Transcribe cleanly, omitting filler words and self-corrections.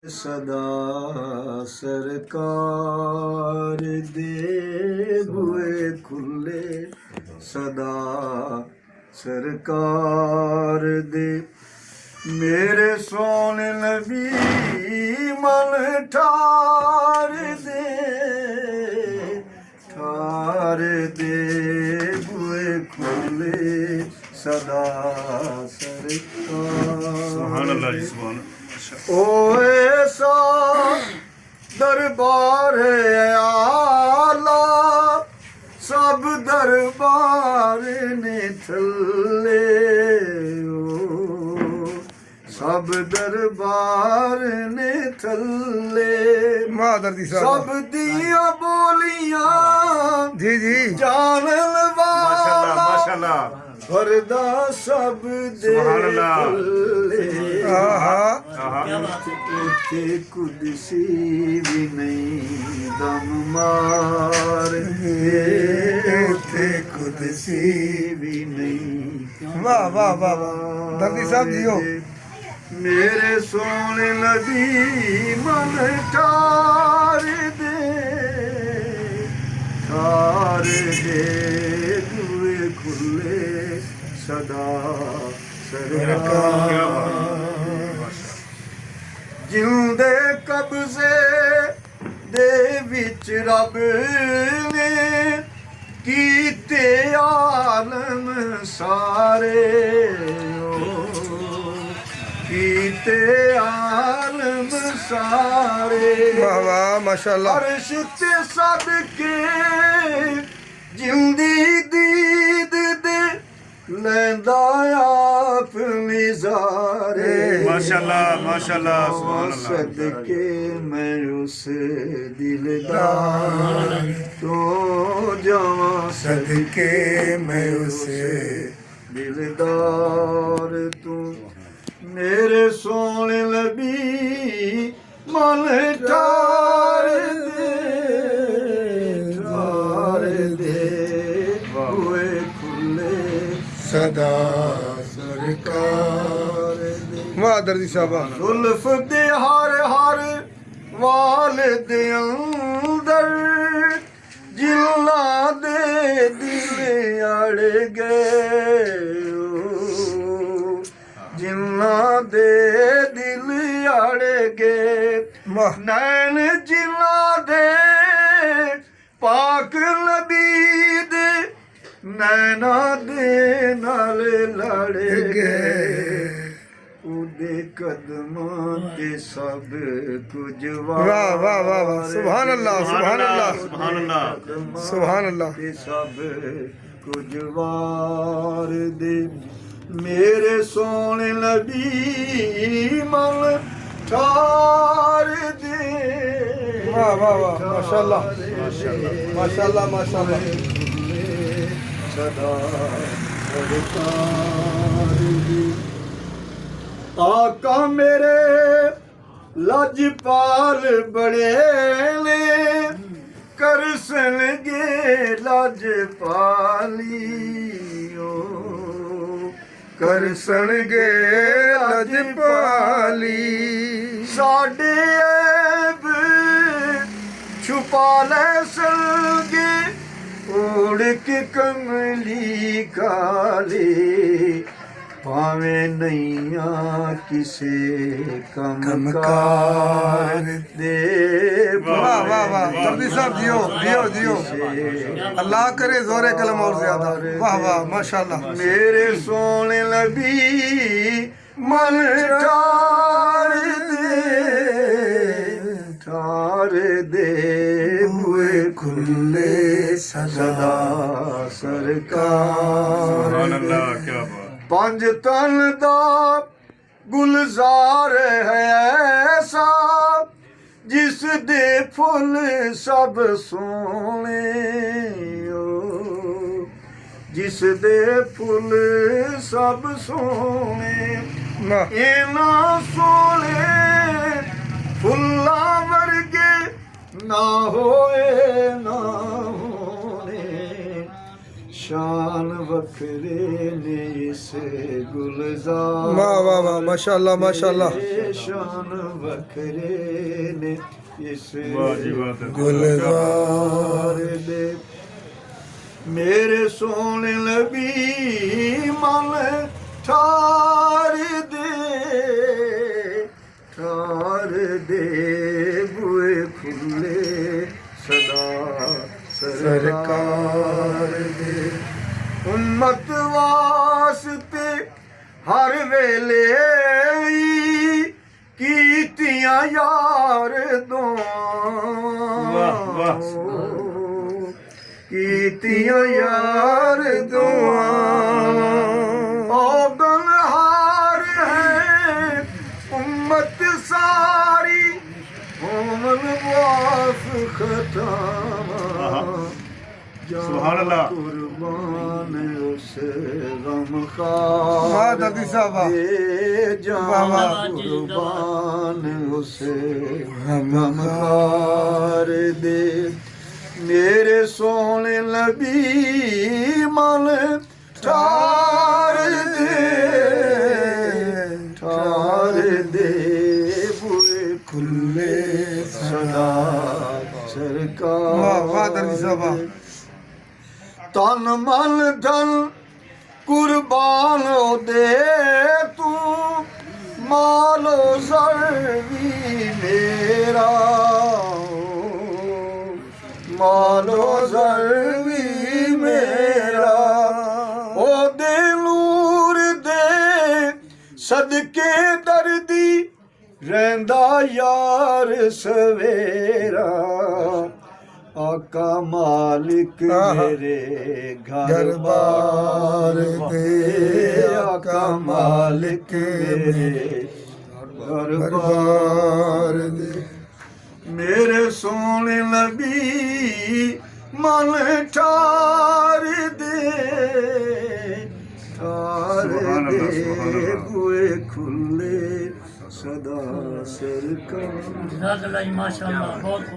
सदा सरकार दे बुए खुले सदा सरकार दे मेरे सोने नबी मन ठार दे बुए खुले सदा सरकार। सुभान अल्लाह जी सुभान। ओ ऐसा दरबार आला सब दरबार ने थले सब दरबार ने थले सब दिया बोलियां जी जी जानल वाला माशाल्लाह फरदा सब दे इत्थे कुदसी भी नहीं दम मार इत्थे कुदसी भी नहीं। वाह वाह वाह दर्दी साहब जियो मेरे सोने नबी मन ठार दे दुए खुले सदा सरकार। जिंदे कब्जे दे विच रब ने कीते आलम सारे कीते आलम सारे। वाह वाह माशाल्लाह। अर्श ते सदके जिंदी दीद दे लैंदा आप निजारे माशाल्लाह माशाल्लाह सुभान अल्लाह। सदके मैं उस दिलदार तो जावा सदके मैं उसे दिलदार तू मेरे सोने नबी मन ठार दे हुए खुले सदा सरकार दे। वाह दर्दी साहब जुल्फ दे हर हर वाल दे अंदर जिल्ला दे दिल अड़ गए जिन्ना दे दिल अड़ गए वाह नैन जिन्ना दे पाक नबी दे नैना दे नाल लड़ गए उदे कदमां ते सब कुछ वाह वाह वाह वाह सुभान अल्लाह सुभान अल्लाह सुभान अल्लाह सुभान अल्लाह। ते सब कुछ वार दे मेरे सोने नबी मन ठार दे। वाह वाह वाह माशाल्लाह माशाल्लाह माशाल्लाह। सदा सरकार दी आका मेरे लजपाल बड़े ने करसनगे लजपाली करसनगे लजपाली साडे ऐब छुपा ले सलगे ओढ़ के कमली काली पावे नैया किसे कमकार दे। वाह वाह वाह दर्दी साहब जियो जियो जियो अल्लाह करे जोरे कलम और ज्यादा। वाह वाह माशाल्लाह। मेरे सोने नबी मन ठार दे हुए खुले सदा सरकार। सुभान अल्लाह क्या बात। पंज तन दा गुलजार है ऐसा जिस दे फुल सब सोने जिस दे फुल सब सोने इना सोने फुल्ला वर्गे ना होए ना होने शान वखरे ने इस गुलजार वाह वाह वाह माशाल्लाह माशाल्लाह तेरे शान वखरे ने इस वाह जी वाह गुलजार दे मेरे सोने लबी मन ठार दे बुए खुले सदा सरकार दे उम्मत वास्ते हर वेले कीतियां यार वाह, वाह। कीतियां यार गनहार है उम्मत सारी होमन वाफ खता सुभान अल्लाह। कुर्बान उस गम वाह दादी साहब वाह। वाह, वाह। कुर्बान उस गम खार दे मेरे सोने लबी मन ठार दे बुए खुले सदा सरकार वाह वाह दादी साहब वाह। तन मन धन कुर्बान दे तू मालो सर्वी मेरा मालो सर्वी मेरा ओ दे नूर दे सदके दर्दी रहंदा यार सवेरा आका मालिक मेरे घर बार दे आका मालिक मेरे घर बार दे मेरे सोने लबी मन ठार दे सुभान अल्लाह, सुभान अल्लाह। बुए खुले सदा सरकार माशाल्लाह बहुत